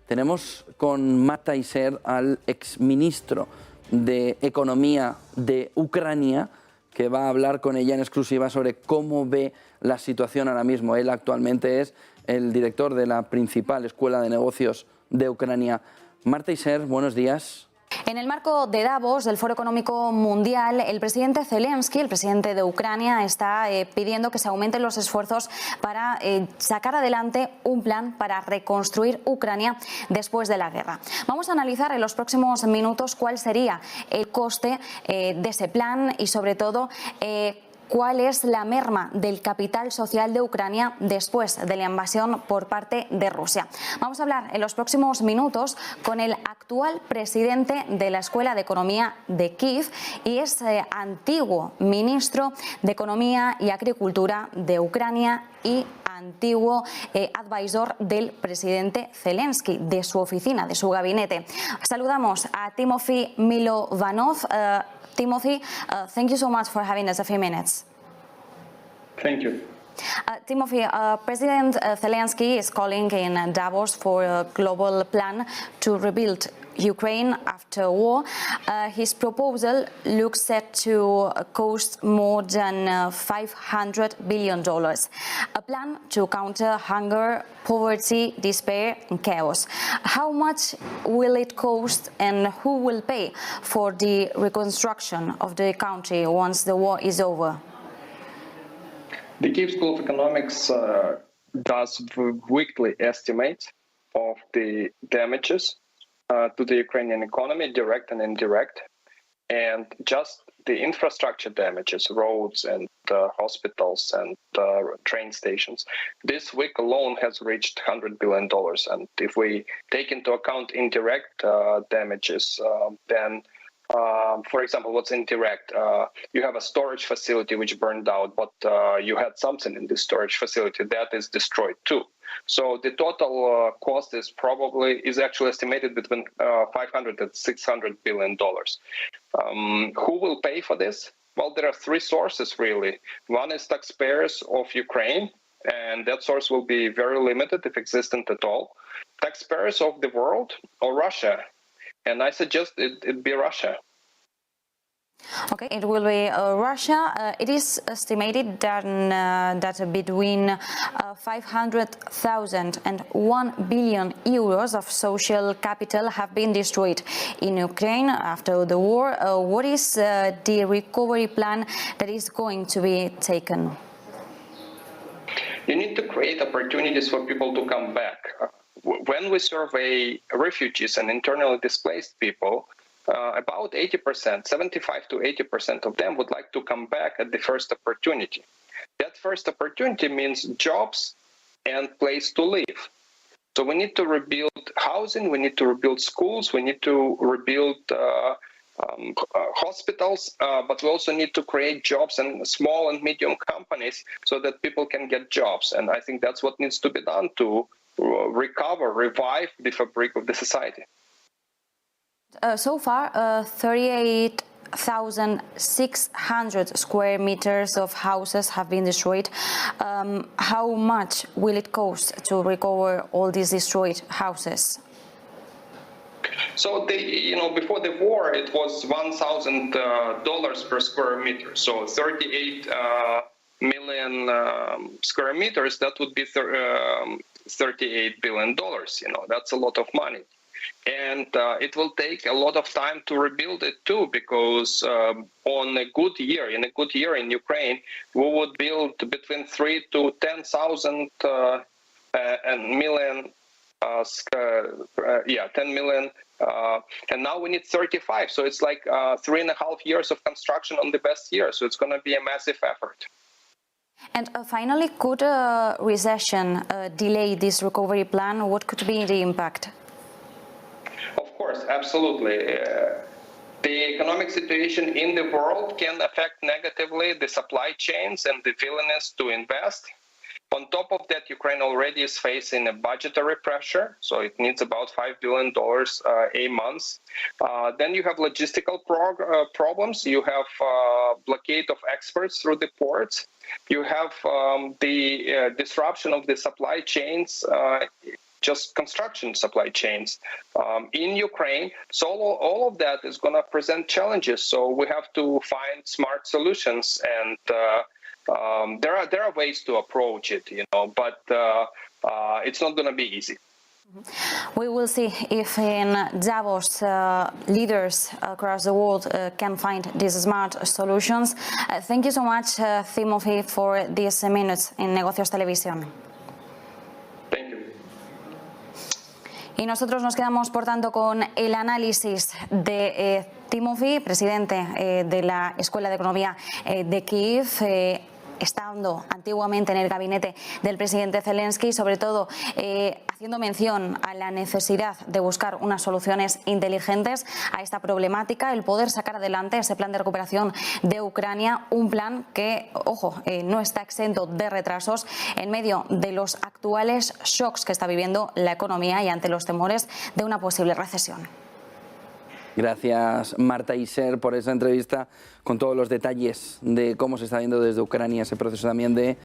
Tenemos con Marta Tymofiy al exministro de Economía de Ucrania, que va a hablar con ella en exclusiva sobre cómo ve la situación ahora mismo. Él actualmente es el director de la principal escuela de negocios de Ucrania. Marta Tymofiy, buenos días. En el marco de Davos, del Foro Económico Mundial, el presidente Zelensky, el presidente de Ucrania, está pidiendo que se aumenten los esfuerzos para sacar adelante un plan para reconstruir Ucrania después de la guerra. Vamos a analizar en los próximos minutos cuál sería el coste de ese plan y, sobre todo, cuál es la merma del capital social de Ucrania después de la invasión por parte de Rusia. Vamos a hablar en los próximos minutos con el actual presidente de la Escuela de Economía de Kyiv y es antiguo ministro de Economía y Agricultura de Ucrania y antiguo advisor del presidente Zelensky, de su oficina, de su gabinete. Saludamos a Tymofiy Mylovanov. Tymofiy, thank you so much for having us a few minutes. Thank you. Tymofiy, President Zelensky is calling in Davos for a global plan to rebuild Ukraine after war. His proposal looks set to cost more than $500 billion. A plan to counter hunger, poverty, despair and chaos. How much will it cost and who will pay for the reconstruction of the country once the war is over? The Kyiv School of Economics does weekly estimates of the damages to the Ukrainian economy, direct and indirect, and just the infrastructure damages, roads and hospitals and train stations. This week alone has reached $100 billion. And if we take into account indirect damages, then for example, what's indirect? You have a storage facility which burned out, but you had something in this storage facility that is destroyed too. So the total cost is actually estimated between 500 and 600 billion dollars. Who will pay for this? Well, there are three sources really. One is taxpayers of Ukraine, and that source will be very limited if existent at all. Taxpayers of the world or Russia. And I suggest it'd be Russia. Okay, it will be Russia. It is estimated that between 500,000 and 1 billion euros of social capital have been destroyed in Ukraine after the war. What is the recovery plan that is going to be taken? You need to create opportunities for people to come back. When we survey refugees and internally displaced people, about 80%, 75 to 80% of them would like to come back at the first opportunity. That first opportunity means jobs and place to live. So we need to rebuild housing, we need to rebuild schools, we need to rebuild hospitals, but we also need to create jobs in small and medium companies so that people can get jobs. And I think that's what needs to be done to recover, revive the fabric of the society. So far, 38,600 square meters of houses have been destroyed. How much will it cost to recover all these destroyed houses? So before the war, it was $1,000 per square meter. So 38 million square meters, that would be $38 billion. That's a lot of money. And it will take a lot of time to rebuild it too, because in a good year in Ukraine, we would build between 3 to 10,000 million, 10 million. And now we need 35. So it's like 3.5 years of construction on the best year. So it's going to be a massive effort. And finally, could a recession delay this recovery plan? What could be the impact? Of course, absolutely. The economic situation in the world can affect negatively the supply chains and the willingness to invest. On top of that, Ukraine already is facing a budgetary pressure, so it needs about $5 billion a month. Then you have logistical problems. You have blockade of exports through the ports. You have the disruption of the supply chains just construction supply chains in Ukraine. So all of that is going to present challenges. So we have to find smart solutions, and there are ways to approach it, but it's not going to be easy. We will see if in Davos leaders across the world can find these smart solutions. Thank you so much, Tymofiy, for these minutes in Negocios Televisión. Thank you. Y nosotros nos quedamos, por tanto, con el análisis de Tymofiy, presidente de la Escuela de Economía de Kyiv, estando antiguamente en el gabinete del presidente Zelensky, sobre todo haciendo mención a la necesidad de buscar unas soluciones inteligentes a esta problemática, el poder sacar adelante ese plan de recuperación de Ucrania, un plan que, ojo, no está exento de retrasos en medio de los actuales shocks que está viviendo la economía y ante los temores de una posible recesión. Gracias, Marta y Ser, por esa entrevista con todos los detalles de cómo se está viendo desde Ucrania ese proceso también de